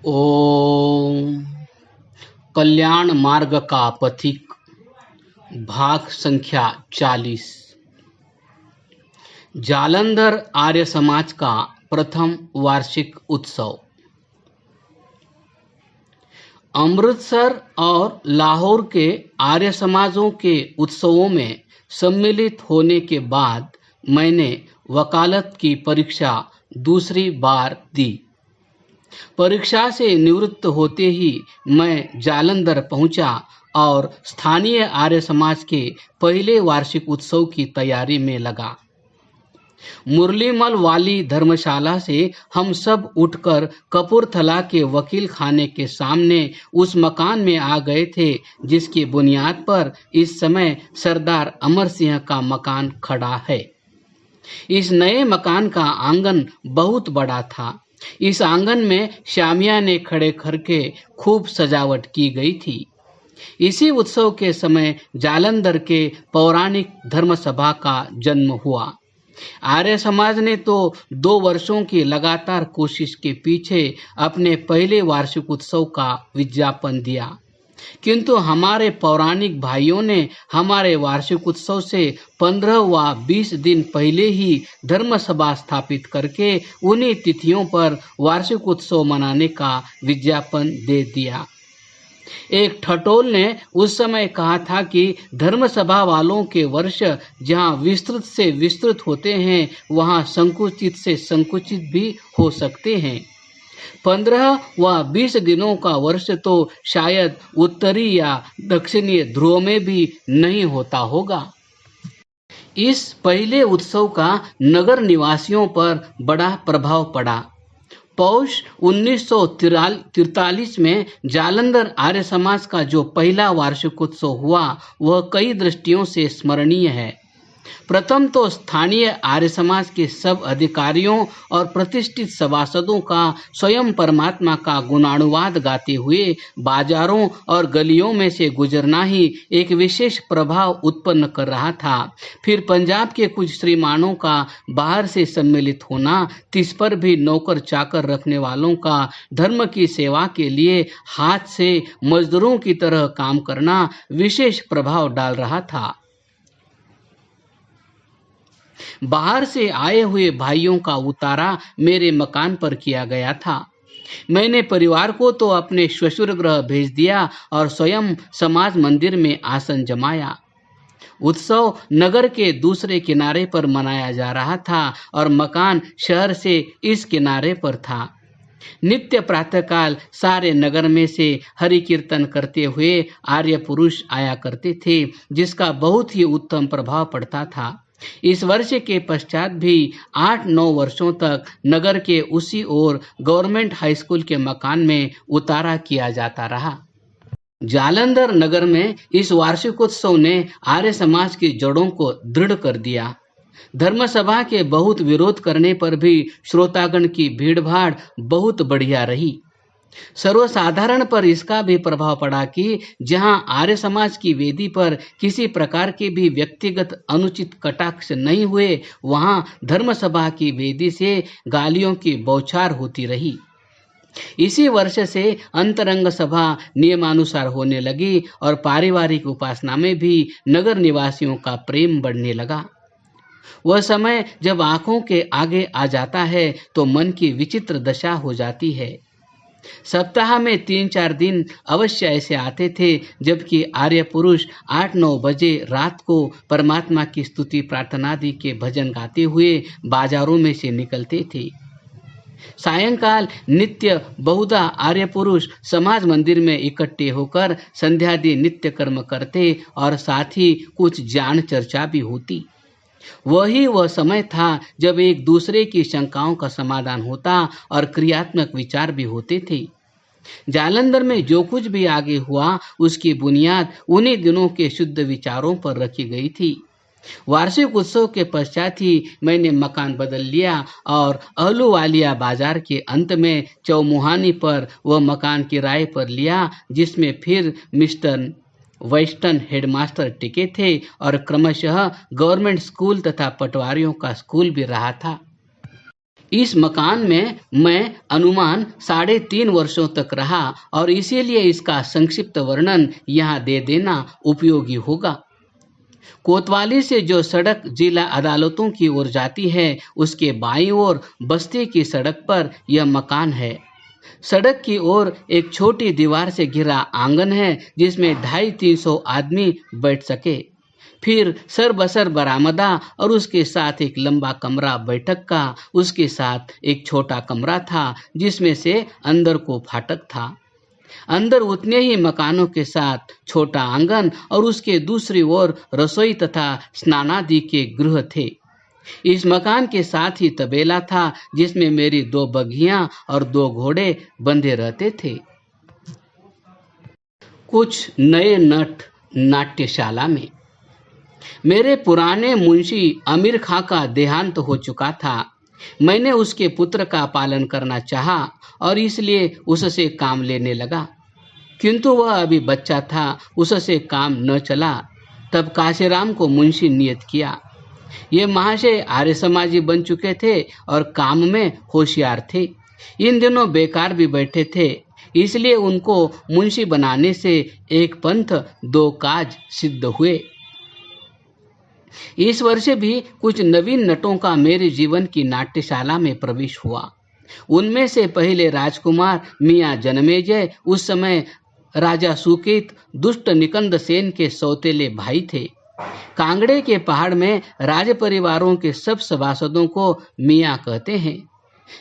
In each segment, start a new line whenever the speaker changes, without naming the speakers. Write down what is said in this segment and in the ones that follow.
ओम कल्याण मार्ग का पथिक भाग संख्या 40। जालंधर आर्य समाज का प्रथम वार्षिक उत्सव। अमृतसर और लाहौर के आर्य समाजों के उत्सवों में सम्मिलित होने के बाद मैंने वकालत की परीक्षा दूसरी बार दी। परीक्षा से निवृत्त होते ही मैं जालंधर पहुंचा और स्थानीय आर्य समाज के पहले वार्षिक उत्सव की तैयारी में लगा। मुरलीमल वाली धर्मशाला से हम सब उठकर कपूरथला के वकील खाने के सामने उस मकान में आ गए थे जिसकी बुनियाद पर इस समय सरदार अमर सिंह का मकान खड़ा है। इस नए मकान का आंगन बहुत बड़ा था। इस आंगन में शामियाने खड़े करके खूब सजावट की गई थी। इसी उत्सव के समय जालंधर के पौराणिक धर्म सभा का जन्म हुआ। आर्य समाज ने तो 2 वर्षों की लगातार कोशिश के पीछे अपने पहले वार्षिक उत्सव का विज्ञापन दिया, किंतु हमारे पौराणिक भाइयों ने हमारे वार्षिक उत्सव से 15 व 20 दिन पहले ही धर्म सभा स्थापित करके उन्हीं तिथियों पर वार्षिक उत्सव मनाने का विज्ञापन दे दिया। एक ठटोल ने उस समय कहा था कि धर्म सभा वालों के वर्ष जहां विस्तृत से विस्तृत होते हैं वहां संकुचित से संकुचित भी हो सकते हैं। 15 व 20 दिनों का वर्ष तो शायद उत्तरी या दक्षिणी ध्रुव में भी नहीं होता होगा। इस पहले उत्सव का नगर निवासियों पर बड़ा प्रभाव पड़ा। पौष 1943 में जालंधर आर्य समाज का जो पहला वार्षिक उत्सव हुआ वह कई दृष्टियों से स्मरणीय है। प्रथम तो स्थानीय आर्य समाज के सब अधिकारियों और प्रतिष्ठित सभासदों का स्वयं परमात्मा का गुणानुवाद गाते हुए बाजारों और गलियों में से गुजरना ही एक विशेष प्रभाव उत्पन्न कर रहा था। फिर पंजाब के कुछ श्रीमानों का बाहर से सम्मिलित होना, तिस पर भी नौकर चाकर रखने वालों का धर्म की सेवा के लिए हाथ से मजदूरों की तरह काम करना विशेष प्रभाव डाल रहा था। बाहर से आए हुए भाइयों का उतारा मेरे मकान पर किया गया था। मैंने परिवार को तो अपने श्वशुर गृह भेज दिया और स्वयं समाज मंदिर में आसन जमाया। उत्सव नगर के दूसरे किनारे पर मनाया जा रहा था और मकान शहर से इस किनारे पर था। नित्य प्रातःकाल सारे नगर में से हरि कीर्तन करते हुए आर्य पुरुष आया करते थे, जिसका बहुत ही उत्तम प्रभाव पड़ता था। इस वर्ष के पश्चात भी 8-9 वर्षों तक नगर के उसी ओर गवर्नमेंट हाई स्कूल के मकान में उतारा किया जाता रहा। जालंधर नगर में इस वार्षिकोत्सव ने आर्य समाज की जड़ों को दृढ़ कर दिया। धर्म सभा के बहुत विरोध करने पर भी श्रोतागण की भीड़भाड़ बहुत बढ़िया रही। सर्वसाधारण पर इसका भी प्रभाव पड़ा कि जहां आर्य समाज की वेदी पर किसी प्रकार के भी व्यक्तिगत अनुचित कटाक्ष नहीं हुए, वहां धर्म सभा की वेदी से गालियों की बौछार होती रही। इसी वर्ष से अंतरंग सभा नियमानुसार होने लगी और पारिवारिक उपासना में भी नगर निवासियों का प्रेम बढ़ने लगा। वह समय जब आंखों के आगे आ जाता है तो मन की विचित्र दशा हो जाती है। सप्ताह में 3-4 दिन अवश्य ऐसे आते थे जबकि आर्य पुरुष 8-9 बजे रात को परमात्मा की स्तुति प्रार्थनादि के भजन गाते हुए बाजारों में से निकलते थे। सायंकाल नित्य बहुधा आर्य पुरुष समाज मंदिर में इकट्ठे होकर संध्यादि नित्य कर्म करते और साथ ही कुछ ज्ञान चर्चा भी होती। वही वह समय था जब एक दूसरे की शंकाओं का समाधान होता और क्रियात्मक विचार भी होते थे। जालंधर में जो कुछ भी आगे हुआ उसकी बुनियाद उन्हीं दिनों के शुद्ध विचारों पर रखी गई थी। वार्षिक उत्सव के पश्चात ही मैंने मकान बदल लिया और अहलूवालिया बाजार के अंत में चौमुहानी पर वह मकान किराए पर लिया, जिसमें फिर मिस्टर वेस्टर्न हेडमास्टर टिके थे और क्रमशः गवर्नमेंट स्कूल तथा पटवारियों का स्कूल भी रहा था। इस मकान में मैं अनुमान 3.5 वर्षों तक रहा और इसीलिए इसका संक्षिप्त वर्णन यहाँ दे देना उपयोगी होगा। कोतवाली से जो सड़क जिला अदालतों की ओर जाती है, उसके बाईं ओर बस्ती की सड़क पर यह मकान है। सड़क की ओर एक छोटी दीवार से घिरा आंगन है जिसमें 250-300 आदमी बैठ सके। फिर सरबसर बरामदा और उसके साथ एक लंबा कमरा बैठक का, उसके साथ एक छोटा कमरा था जिसमें से अंदर को फाटक था। अंदर उतने ही मकानों के साथ छोटा आंगन और उसके दूसरी ओर रसोई तथा स्नानादि के गृह थे। इस मकान के साथ ही तबेला था जिसमें मेरी 2 बघियां और 2 घोड़े बंधे रहते थे। कुछ नए नट नाट्यशाला में। मेरे पुराने मुंशी अमीर खां का देहांत हो चुका था। मैंने उसके पुत्र का पालन करना चाहा और इसलिए उससे काम लेने लगा, किंतु वह अभी बच्चा था, उससे काम न चला। तब काशीराम को मुंशी नियत किया। ये महाशय आर्य समाजी बन चुके थे और काम में होशियार थे। इन दिनों बेकार भी बैठे थे, इसलिए उनको मुंशी बनाने से एक पंथ 2 काज सिद्ध हुए। इस वर्ष भी कुछ नवीन नटों का मेरे जीवन की नाट्यशाला में प्रवेश हुआ। उनमें से पहले राजकुमार मियाँ जन्मेजय उस समय राजा सुकेत दुष्ट निकंद सेन के सौतेले भाई थे। कांगड़े के पहाड़ में राज परिवारों के सब सभासदों को मियाँ कहते हैं।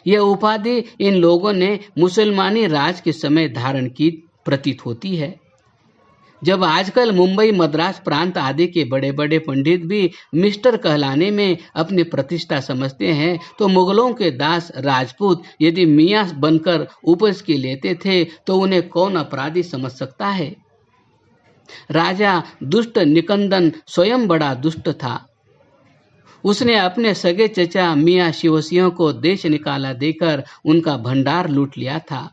यह उपाधि इन लोगों ने मुसलमानी राज के समय धारण की प्रतीत होती है। जब आजकल मुंबई मद्रास प्रांत आदि के बड़े बड़े पंडित भी मिस्टर कहलाने में अपनी प्रतिष्ठा समझते हैं, तो मुगलों के दास राजपूत यदि मियाँ बनकर उपज के लेते थे तो उन्हें कौन अपराधी समझ सकता है। राजा दुष्ट निकंदन स्वयं बड़ा दुष्ट था। उसने अपने सगे चचा मियाँ शिवसिंह को देश निकाला देकर उनका भंडार लूट लिया था।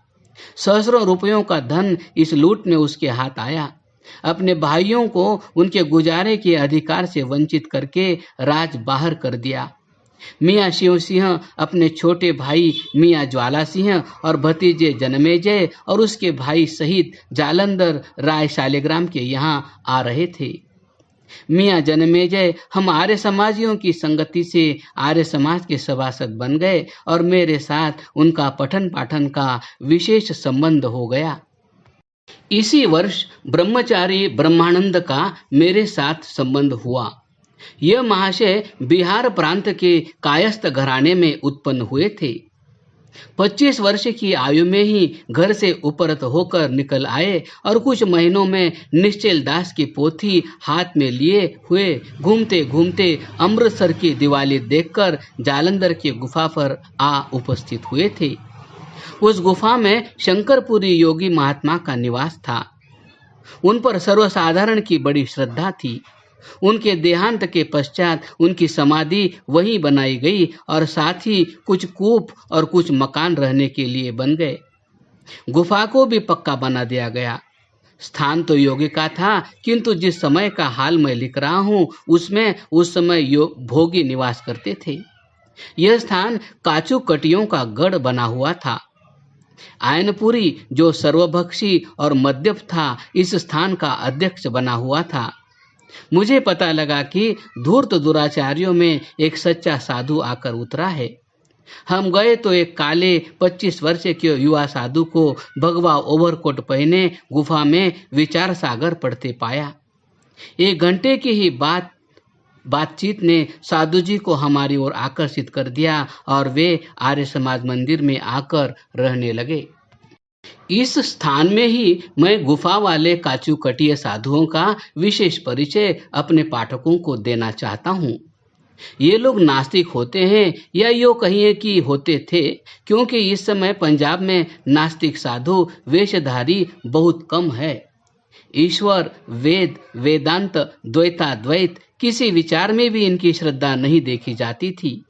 सहस्रों रुपयों का धन इस लूट में उसके हाथ आया। अपने भाइयों को उनके गुजारे के अधिकार से वंचित करके राज बाहर कर दिया। मियाँ शिव सिंह अपने छोटे भाई मियाँ ज्वाला सिंह और भतीजे जन्मेजय और उसके भाई सहित जालंधर राय शालिग्राम के यहाँ आ रहे थे। मियाँ जन्मेजय हम आर्य समाजियों की संगति से आर्य समाज के सभासद बन गए और मेरे साथ उनका पठन पाठन का विशेष संबंध हो गया। इसी वर्ष ब्रह्मचारी ब्रह्मानंद का मेरे साथ संबंध हुआ। यह महाशय बिहार प्रांत के कायस्थ घराने में उत्पन्न हुए थे। 25 वर्ष की आयु में ही घर से उपरत होकर निकल आए और कुछ महीनों में निश्चल दास की पोथी हाथ में लिए हुए घूमते घूमते अमृतसर की दिवाली देखकर जालंधर की गुफा पर आ उपस्थित हुए थे। उस गुफा में शंकरपुरी योगी महात्मा का निवास था। उन पर सर्वसाधारण की बड़ी श्रद्धा थी। उनके देहांत के पश्चात उनकी समाधि वहीं बनाई गई और साथ ही कुछ कूप और कुछ मकान रहने के लिए बन गए। गुफा को भी पक्का बना दिया गया। स्थान तो योगी का था, किंतु जिस समय का हाल मैं लिख रहा हूँ उसमें उस समय भोगी निवास करते थे। यह स्थान काचू कटियों का गढ़ बना हुआ था। आयनपुरी जो सर्वभक्षी और मद्यप था, इस स्थान का अध्यक्ष बना हुआ था। मुझे पता लगा कि धूर्त दुराचारियों में एक सच्चा साधु आकर उतरा है। हम गए तो एक काले 25 वर्ष के युवा साधु को भगवा ओवरकोट पहने गुफा में विचार सागर पढ़ते पाया। 1 घंटे की ही बातचीत ने साधु जी को हमारी ओर आकर्षित कर दिया और वे आर्य समाज मंदिर में आकर रहने लगे। इस स्थान में ही मैं गुफा वाले काचूकटीय साधुओं का विशेष परिचय अपने पाठकों को देना चाहता हूँ। ये लोग नास्तिक होते हैं या यो कहिए कि होते थे, क्योंकि इस समय पंजाब में नास्तिक साधु वेशधारी बहुत कम है। ईश्वर, वेद, वेदांत, द्वैताद्वैत किसी विचार में भी इनकी श्रद्धा नहीं देखी जाती थी।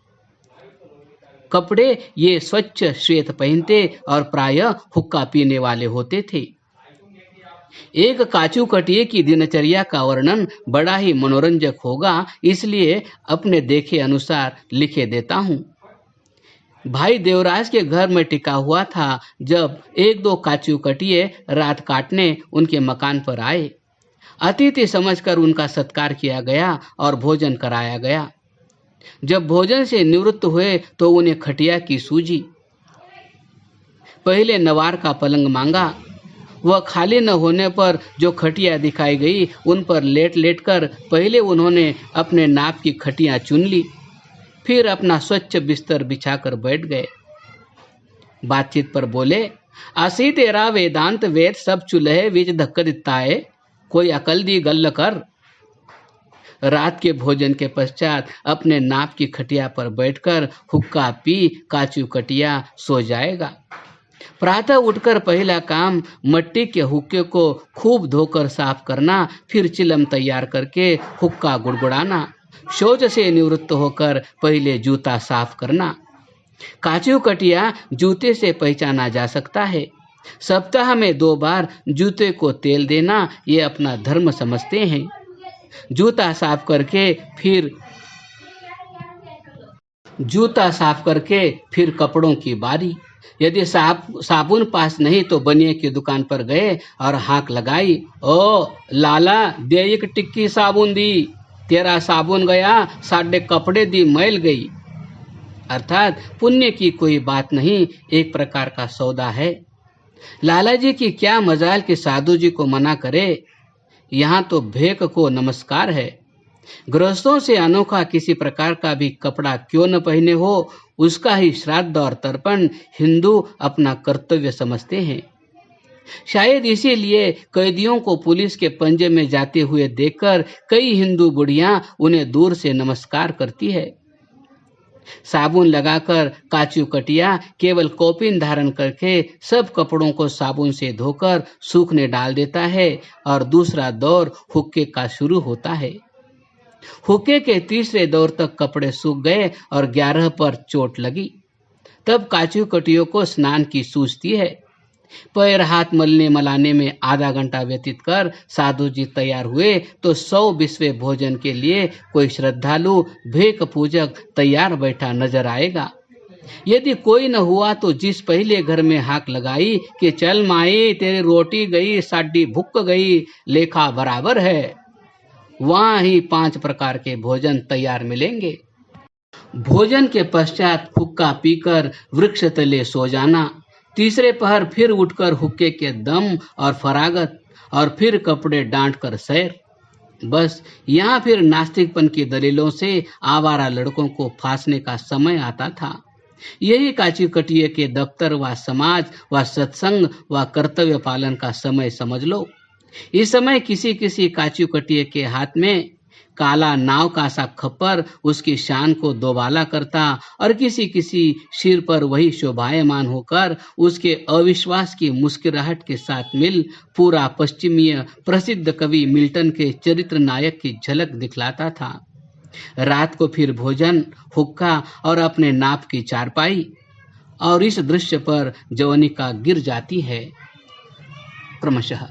कपड़े ये स्वच्छ श्वेत पहनते और प्रायः हुक्का पीने वाले होते थे। एक काचू कटिए की दिनचर्या का वर्णन बड़ा ही मनोरंजक होगा, इसलिए अपने देखे अनुसार लिखे देता हूँ। भाई देवराज के घर में टिका हुआ था जब एक दो काचू कटिए रात काटने उनके मकान पर आए। अतिथि समझकर उनका सत्कार किया गया और भोजन कराया गया। जब भोजन से निवृत्त हुए तो उन्हें खटिया की सूझी। पहले नवार का पलंग मांगा। वह खाली न होने पर जो खटिया दिखाई गई उन पर लेट लेट कर पहले उन्होंने अपने नाप की खटिया चुन ली, फिर अपना स्वच्छ बिस्तर बिछाकर बैठ गए। बातचीत पर बोले, असी तेरा वेदांत वेद सब चुलहे विच धक्क दिता है, कोई अकल दी गल कर। रात के भोजन के पश्चात अपने नाप की खटिया पर बैठकर हुक्का पी काचू कटिया सो जाएगा। प्रातः उठकर पहला काम मट्टी के हुक्के को खूब धोकर साफ करना, फिर चिलम तैयार करके हुक्का गुड़गुड़ाना। शौच से निवृत्त होकर पहले जूता साफ करना। काचू कटिया जूते से पहचाना जा सकता है। सप्ताह में 2 बार जूते को तेल देना ये अपना धर्म समझते हैं। जूता साफ करके फिर कपड़ों की बारी। यदि साबुन पास नहीं तो बनिए की दुकान पर गए और हाँक लगाई, ओ लाला दे एक टिक्की साबुन दी, तेरा साबुन गया साढ़े कपड़े दी मैल गई। अर्थात पुण्य की कोई बात नहीं, एक प्रकार का सौदा है। लाला जी की क्या मजाल कि साधु जी को मना करे। यहाँ तो भेक को नमस्कार है। गृहस्थों से अनोखा किसी प्रकार का भी कपड़ा क्यों न पहने हो, उसका ही श्राद्ध और तर्पण हिंदू अपना कर्तव्य समझते हैं। शायद इसीलिए कैदियों को पुलिस के पंजे में जाते हुए देखकर कई हिंदू बुढ़ियां उन्हें दूर से नमस्कार करती है। साबुन लगाकर काचू कटिया केवल कौपिन धारण करके सब कपड़ों को साबुन से धोकर सूखने डाल देता है और दूसरा दौर हुक्के का शुरू होता है। हुक्के के तीसरे दौर तक कपड़े सूख गए और 11 पर चोट लगी। तब काचू कटियों को स्नान की सूझती है। पैर हाथ मलने मलाने में आधा घंटा व्यतीत कर साधु जी तैयार हुए तो 100 विश्व भोजन के लिए कोई श्रद्धालु भेक पूजक तैयार बैठा नजर आएगा। यदि कोई न हुआ तो जिस पहले घर में हाक लगाई कि चल माई तेरी रोटी गई साडी भुक गई लेखा बराबर है, वहां ही 5 प्रकार के भोजन तैयार मिलेंगे। भोजन के पश्चात हुक्का पीकर वृक्ष तले सो जाना। तीसरे पहर फिर उठकर हुक्के के दम और फरागत और फिर कपड़े डांट कर सैर। बस यहाँ फिर नास्तिकपन की दलीलों से आवारा लड़कों को फांसने का समय आता था। यही काची कटिए के दफ्तर व समाज व सत्संग व कर्तव्य पालन का समय समझ लो। इस समय किसी किसी काचू कटिए के हाथ में काला नाव का सा खप्पर उसकी शान को दोबाला करता और किसी किसी सिर पर वही शोभायमान होकर उसके अविश्वास की मुस्कुराहट के साथ मिल पूरा पश्चिमीय प्रसिद्ध कवि मिल्टन के चरित्र नायक की झलक दिखलाता था। रात को फिर भोजन, हुक्का और अपने नाप की चारपाई, और इस दृश्य पर जवनिका गिर जाती है क्रमशः।